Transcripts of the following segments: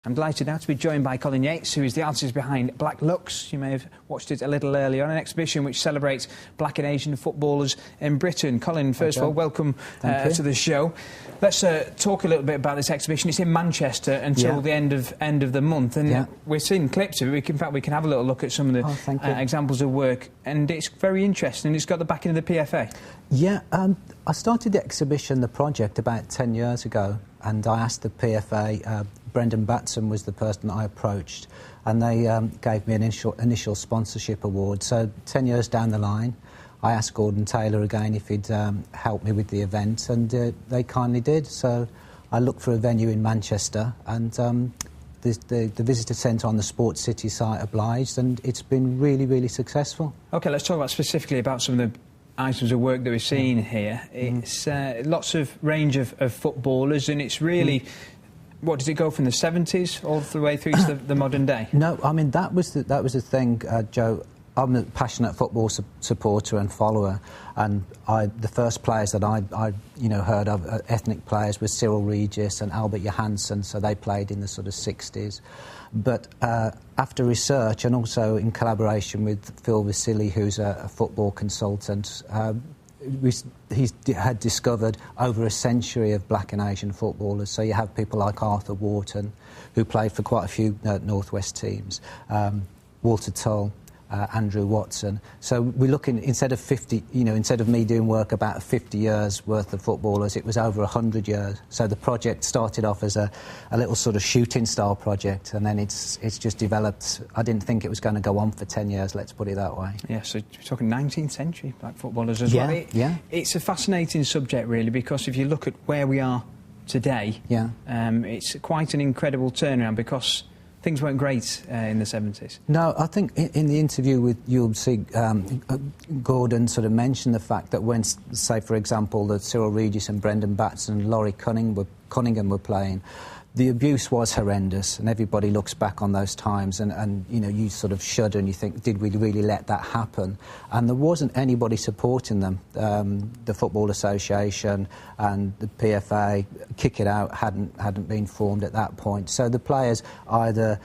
I'm delighted now to be joined by Colin Yates, who is the artist behind Black Lux. You may have watched it a little earlier on, an exhibition which celebrates black and Asian footballers in Britain. Colin, first of all, welcome to the show. Let's talk a little bit about this exhibition. It's in Manchester until the end of the month, and we're seeing clips of it. In fact, we can have a little look at some of the examples of work, and it's very interesting. It's got the backing of the PFA. Yeah, I started the exhibition, the project, about 10 years ago, and I asked the PFA. Brendan Batson was the person I approached, and they gave me an initial sponsorship award. So 10 years down the line, I asked Gordon Taylor again if he'd help me with the event, and they kindly did. So I looked for a venue in Manchester, and the visitor centre on the Sports City site obliged, and it's been really, really successful. OK, let's talk about specifically about some of the items of work that we're seeing here. It's lots of range of footballers, and it's really... What, does it go from the 70s all the way through to the modern day? No, I mean, that was the thing, Joe. I'm a passionate football supporter and follower, and the first players that I heard of, ethnic players, were Cyril Regis and Albert Johansson, so they played in the sort of 60s. But after research, and also in collaboration with Phil Vasili, who's a football consultant, he had discovered over a century of black and Asian footballers. So you have people like Arthur Wharton, who played for quite a few North West teams, Walter Tull, Andrew Watson. So we're looking, instead of me doing work about 50 years worth of footballers, it was over 100 years. So the project started off as a little sort of shooting style project, and then it's just developed. I didn't think it was going to go on for 10 years, let's put it that way. Yeah, so we're talking 19th century black footballers as well. It's a fascinating subject, really, because if you look at where we are today, it's quite an incredible turnaround, because things weren't great in the 70s. No, I think in the interview with you'll see Gordon sort of mentioned the fact that when, say, for example, that Cyril Regis and Brendan Batson and Laurie Cunningham were playing, the abuse was horrendous, and everybody looks back on those times and you sort of shudder and you think, did we really let that happen? And there wasn't anybody supporting them. The Football Association and the PFA, Kick It Out, hadn't been formed at that point. So the players either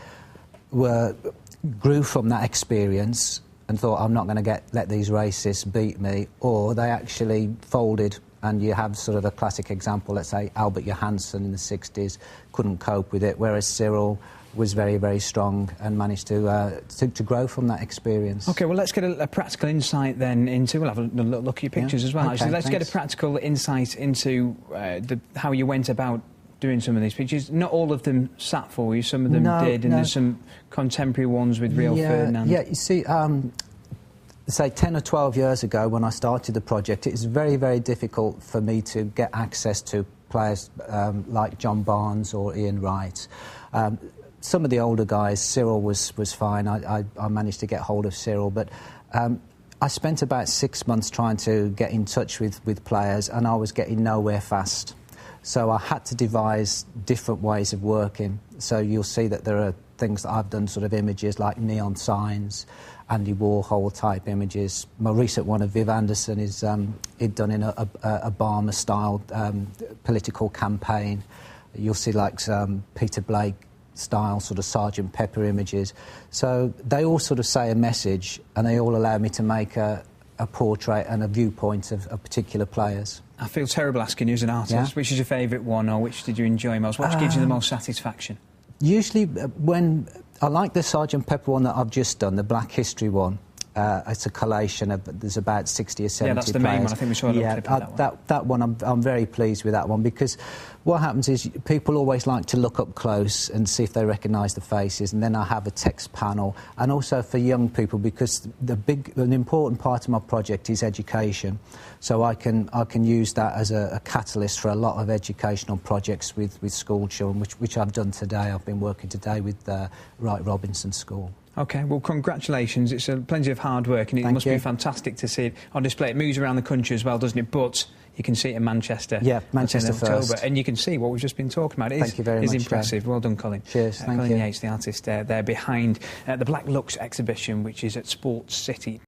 grew from that experience and thought, I'm not going to let these racists beat me, or they actually folded. And you have sort of a classic example, let's say Albert Johansson in the 60s couldn't cope with it, whereas Cyril was very, very strong and managed to grow from that experience. OK, well, let's get a practical insight then into... We'll have a look at your pictures as well, actually. Let's get a practical insight into how you went about doing some of these pictures. Not all of them sat for you, some of them did, and there's some contemporary ones with Rio Ferdinand. Yeah, you see... say 10 or 12 years ago when I started the project, it was very, very difficult for me to get access to players like John Barnes or Ian Wright. Some of the older guys, Cyril was fine. I managed to get hold of Cyril, but I spent about 6 months trying to get in touch with players, and I was getting nowhere fast. So I had to devise different ways of working. So you'll see that there are things that I've done, sort of images like neon signs, Andy Warhol-type images. My recent one of Viv Anderson is done in a Obama-style political campaign. You'll see like Peter Blake-style sort of Sergeant Pepper images. So they all sort of say a message, and they all allow me to make a portrait and a viewpoint of particular players. I feel terrible asking you as an artist, which is your favourite one, or which did you enjoy most? What gives you the most satisfaction? Usually when... I like the Sergeant Pepper one that I've just done, the Black History one. It's a collation of... There's about 60 or 70 Yeah, that's the main one. I think we saw a little clip of that one. That one, I'm very pleased with that one, because what happens is people always like to look up close and see if they recognise the faces, and then I have a text panel. And also for young people, because an important part of my project is education, so I can use that as a catalyst for a lot of educational projects with school children, which I've done today. I've been working today with Wright Robinson School. OK, well, congratulations. It's plenty of hard work, and it must be fantastic to see it on display. It moves around the country as well, doesn't it? But you can see it in Manchester. Yeah, Manchester first. And you can see what we've just been talking about. Thank you very much. It's impressive. Well done, Colin. Cheers. Thank you. Colin Yates, the artist there behind the Black Lux exhibition, which is at Sports City.